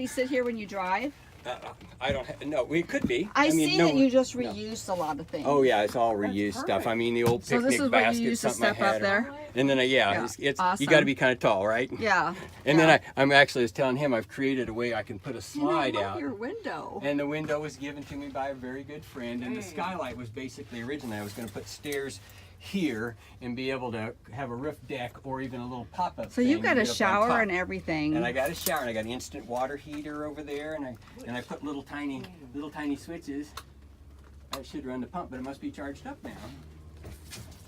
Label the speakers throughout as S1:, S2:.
S1: sit here when you drive?
S2: I don't have, no, it could be.
S1: I
S2: mean,
S1: see
S2: no,
S1: that you just reused a lot of things.
S2: Oh yeah, it's all reused stuff. I mean, the old
S1: So
S2: picnic
S1: this is what
S2: basket,
S1: you used to
S2: something I
S1: step up
S2: had.
S1: there?
S2: And then, yeah, it's
S1: Awesome.
S2: you got to be kind of tall, right?
S1: Yeah.
S2: And
S1: yeah.
S2: then I'm actually was telling him I've created a way I can put a slide
S1: I love
S2: out.
S1: your window.
S2: And the window was given to me by a very good friend. And the skylight was basically originally I was going to put stairs here and be able to have a roof deck or even a little pop-up.
S1: So you got a shower and everything.
S2: And I got a shower and I got an instant water heater over there, and I put little tiny switches. I should run the pump, but it must be charged up now.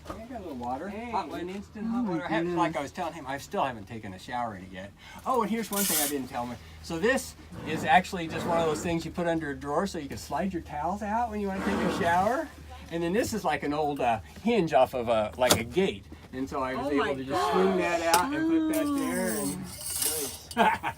S2: I got a little water, an instant hot water. Like I was telling him, I still haven't taken a shower in it yet. Oh, and here's one thing I didn't tell him. So this is actually just one of those things you put under a drawer so you can slide your towels out when you want to take a shower. And then this is like an old hinge off of like a gate. And so I was able to just swing that out and put that there.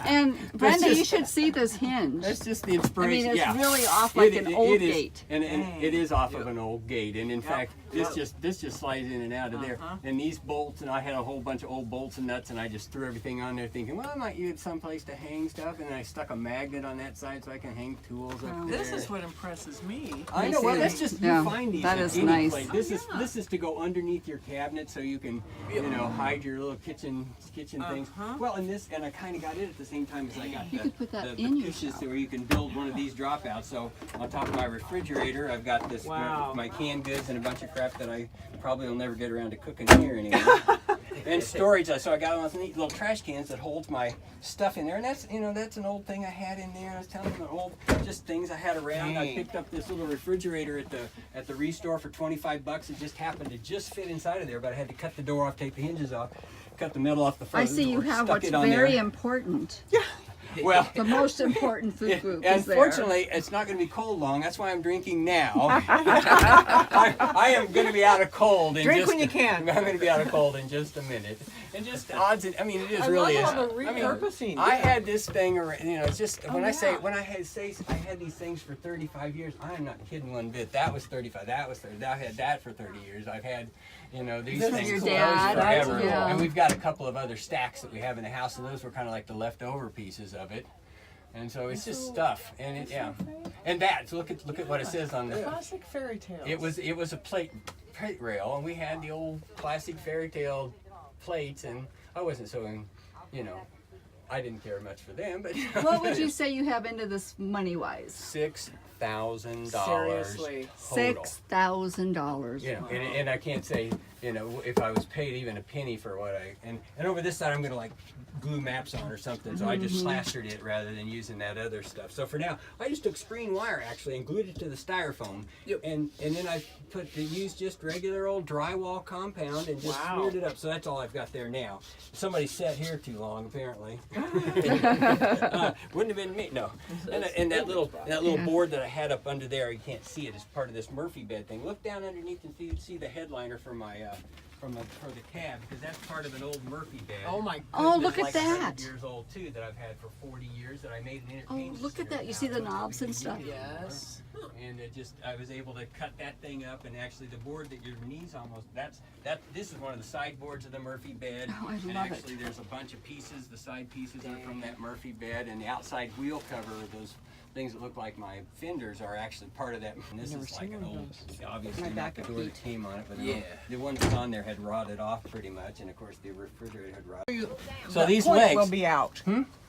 S1: And Brenda, you should see this hinge.
S2: That's just the inspiration.
S1: I mean, it's really off like an old gate.
S2: And it is off of an old gate. And in fact, this just slides in and out of there. And these bolts, and I had a whole bunch of old bolts and nuts, and I just threw everything on there thinking, well, I might use someplace to hang stuff. And then I stuck a magnet on that side so I can hang tools up there.
S3: This is what impresses me.
S2: I know. Well, that's just you find these.
S1: That is
S2: any
S1: nice.
S2: place. This is to go underneath your cabinet so you can, hide your little kitchen things. Well, and I kind of got it at the same time as I got the pushes where you can build one of these dropouts. So on top of my refrigerator, I've got this my canned goods and a bunch of crap that I probably will never get around to cooking here anyway. And storage. So I got one of those neat little trash cans that holds my stuff in there, and that's an old thing I had in there. I was telling them just things I had around. I picked up this little refrigerator at the Restore for $25. It just happened to just fit inside of there, but I had to cut the door off, take the hinges off, cut the metal off the front.
S1: I see you have what's very important.
S2: Yeah. Well,
S1: the most important food group is there.
S2: Unfortunately, it's not going to be cold long. That's why I'm drinking now. I am going to be out of cold.
S3: Drink when you can.
S2: I'm going to be out of cold in just a minute. And just odds, I mean, it is really is.
S3: All the repurposing.
S2: I had this thing, it's just when I had these things for 35 years. I'm not kidding one bit. That was 35. That was 30. I had that for 30 years. I've had, these things
S1: your dad,
S2: forever.
S1: yeah.
S2: And we've got a couple of other stacks that we have in the house, and those were kind of like the leftover pieces of it. And so it's just stuff, and and that. So look at what it says on the
S3: classic fairy tales.
S2: It was a plate rail, and we had the old classic fairy tale plates, and I wasn't so, I didn't care much for them, but.
S1: What would you say you have into this money-wise?
S2: $6,000.
S3: Seriously.
S1: $6,000.
S2: And I can't say, if I was paid even a penny for what and over this side I'm going to glue maps on or something, so I just plastered it rather than using that other stuff. So for now, I just took screen wire actually and glued it to the styrofoam, and then I used just regular old drywall compound and just smeared it up. So that's all I've got there now. Somebody sat here too long apparently. Wouldn't have been me. No. And that little board that I had up under there, you can't see it, is part of this Murphy bed thing. Look down underneath and see the headliner for my for the cab, because that's part of an old Murphy bed.
S3: Oh my goodness.
S1: Oh, look at
S2: like
S1: that.
S2: 100 years old too, that I've had for 40 years, that I made an entertainment.
S1: Oh, look at that. You see the knobs and stuff?
S3: Yes.
S2: And I was able to cut that thing up, and actually the board that your knees almost, this is one of the sideboards of the Murphy bed.
S1: Oh, I love
S2: and actually
S1: it.
S2: there's a bunch of pieces, the side pieces are from that Murphy bed, and the outside wheel cover, those things that look like my fenders, are actually part of that. And this is like an old, obviously not the door that came on it, but the one that's on there had rotted off pretty much, and of course the refrigerator had rotted. So these legs
S3: will be out.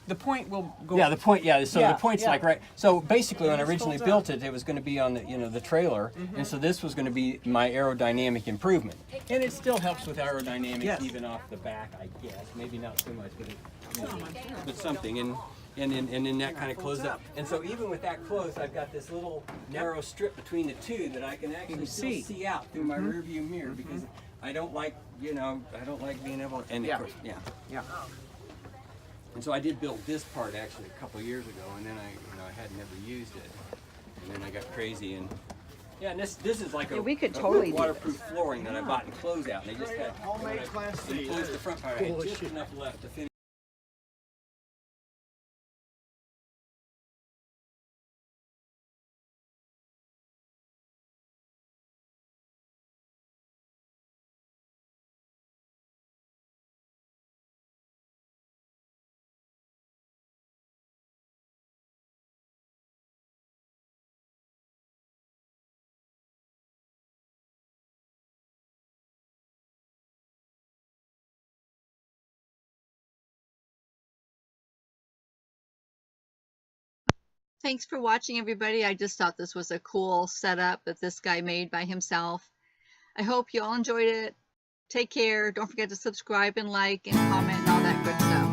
S3: The point will go.
S2: Yeah, the point. Yeah, so the point's like right. So basically, when I originally built it, it was going to be on the the trailer, and so this was going to be my aerodynamic improvement, and it still helps with aerodynamics even off the back, I guess. Maybe not so much, but something. And then that kind of closed up. And so even with that closed, I've got this little narrow strip between the two that I can actually still see out through my rear view mirror, because I don't like I don't like being able. And of course, And so I did build this part actually a couple years ago, and then I had never used it, and then I got crazy and and this is like
S1: we could totally
S2: waterproof flooring that I bought in closeout. They just had closed the front part. I had just enough left to finish.
S1: Thanks for watching, everybody. I just thought this was a cool setup that this guy made by himself. I hope you all enjoyed it. Take care. Don't forget to subscribe and like and comment and all that good stuff.